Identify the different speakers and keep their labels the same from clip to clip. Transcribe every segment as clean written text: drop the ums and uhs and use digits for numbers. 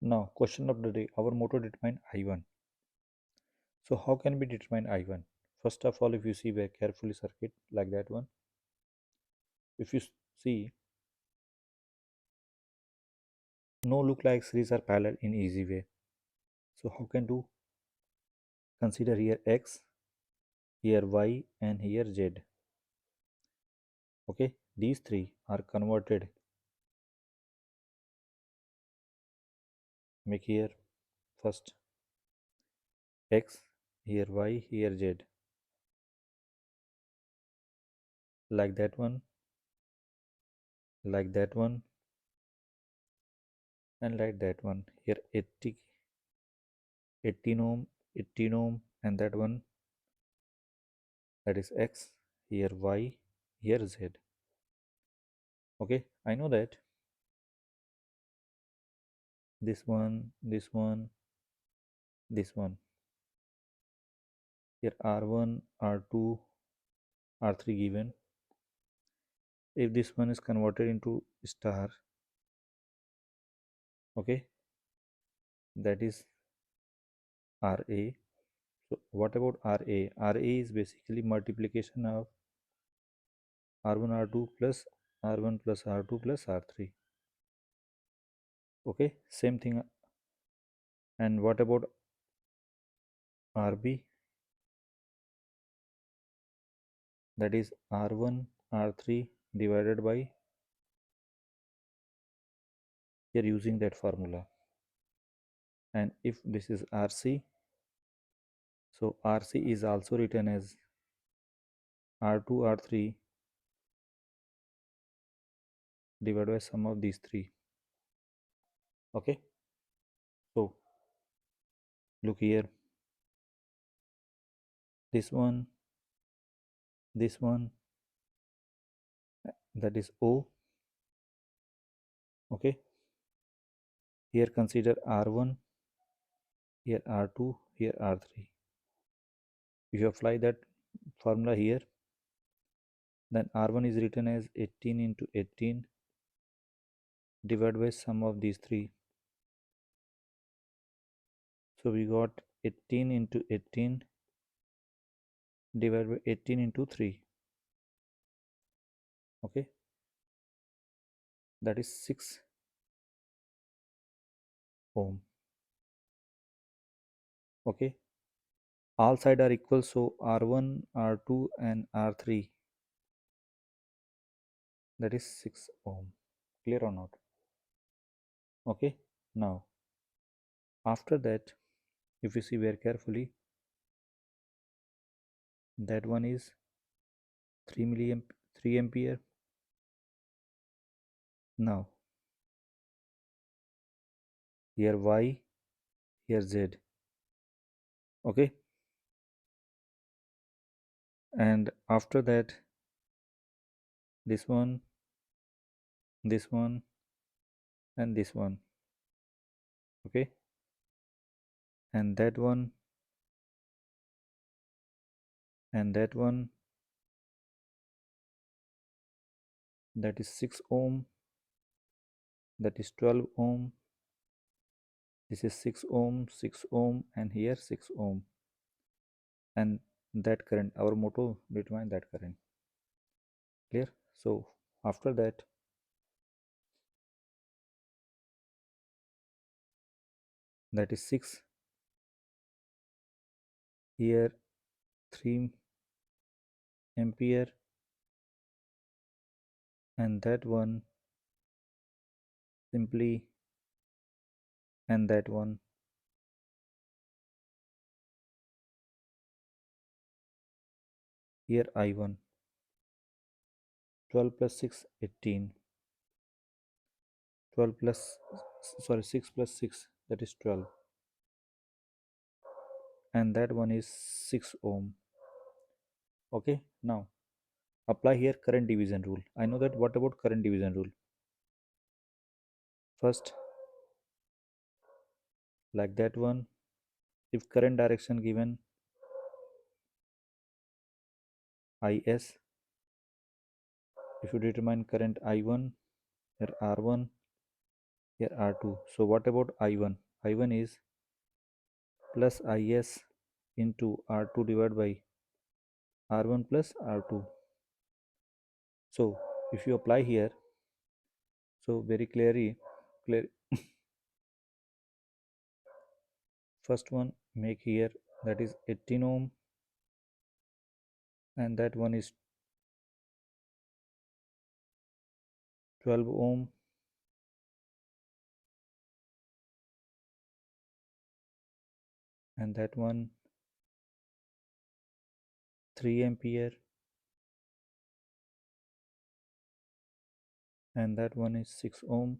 Speaker 1: Now, question of the day, our motto determine I1. So how can we determine I1? First of all, if you see very carefully circuit like that one, if you see, no look like series are parallel in easy way. So how can do? Consider here X, here Y, and here Z. Okay, these three are converted. Make here first X, here Y, here Z, like that one, like that one, and like that one. Here 80, 18 ohm, 18 ohm, and that one, that is X, here Y, here Z. Okay, I know that this one, this one, this one. Here R1, R2, R3 given. If this one is converted into star, okay, that is RA. So what about RA? RA is basically multiplication of R1 R2 plus R1 plus R2 plus R3. Okay, same thing. And what about RB? That is R1 R3 divided by, here using that formula. And if this is RC, so RC is also written as R2 R3 divided by sum of these three. Okay, so look here, this one, this one, that is O. Okay, here consider R1, here R2, here R3. If you apply that formula here, then R1 is written as 18 into 18 divided by sum of these three. So we got 18 into 18 divided by 18 into 3. Okay, that is 6 ohm. Okay, all sides are equal, so R1, R2, and R3, that is 6 ohm. Clear or not? Okay, now after that, if you see very carefully, that one is 3 milliamp 3 ampere. Now here Y, here Z. Okay, and after that, this one, this one, and this one. Okay, and that one, and that one, that is 6 ohm, that is 12 ohm, this is 6 ohm, 6 ohm, and here 6 ohm. And that current, our motto determine that current. Clear? So after that, that is 6, here 3 ampere, and that one simply, and that one, here I1, 12 plus 6, 18, 12 plus, sorry, 6 plus 6, that is 12, and that one is 6 ohm. Okay, now apply here current division rule. I know that. What about current division rule? First, like that one, if current direction given is, if you determine current I1, here R1, here R2. So what about I1? I1 is plus Is into R2 divided by R1 plus R2. So if you apply here, so very clear, first one make here, that is 18 ohm, and that one is 12 ohm, and that one 3 ampere, and that one is 6 ohm.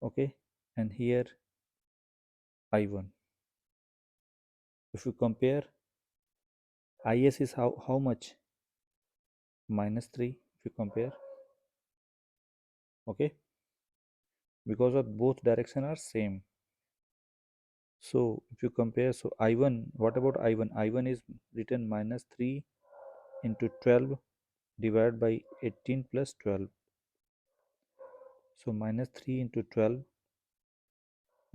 Speaker 1: Okay, and here I1. If you compare, Is is how much? Minus 3 if you compare. Okay, because of both direction are same. So if you compare, so I1, what about I1? I1 is written minus 3 into 12 divided by 18 plus 12. So minus 3 into 12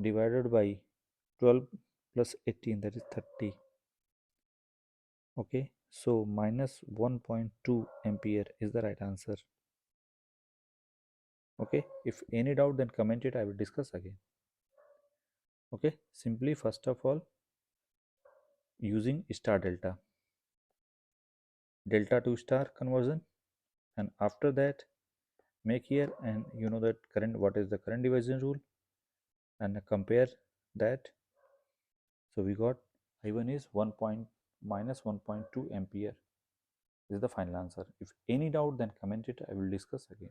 Speaker 1: divided by 12 plus 18, that is 30. Okay, so minus 1.2 ampere is the right answer. Okay, if any doubt, then comment it, I will discuss again. Okay, simply first of all using star delta to star conversion, and after that make here, and you know that current, what is the current division rule, and compare that. So we got I1 is 1 point minus 1.2 ampere. This is the final answer. If any doubt, then comment it, I will discuss again.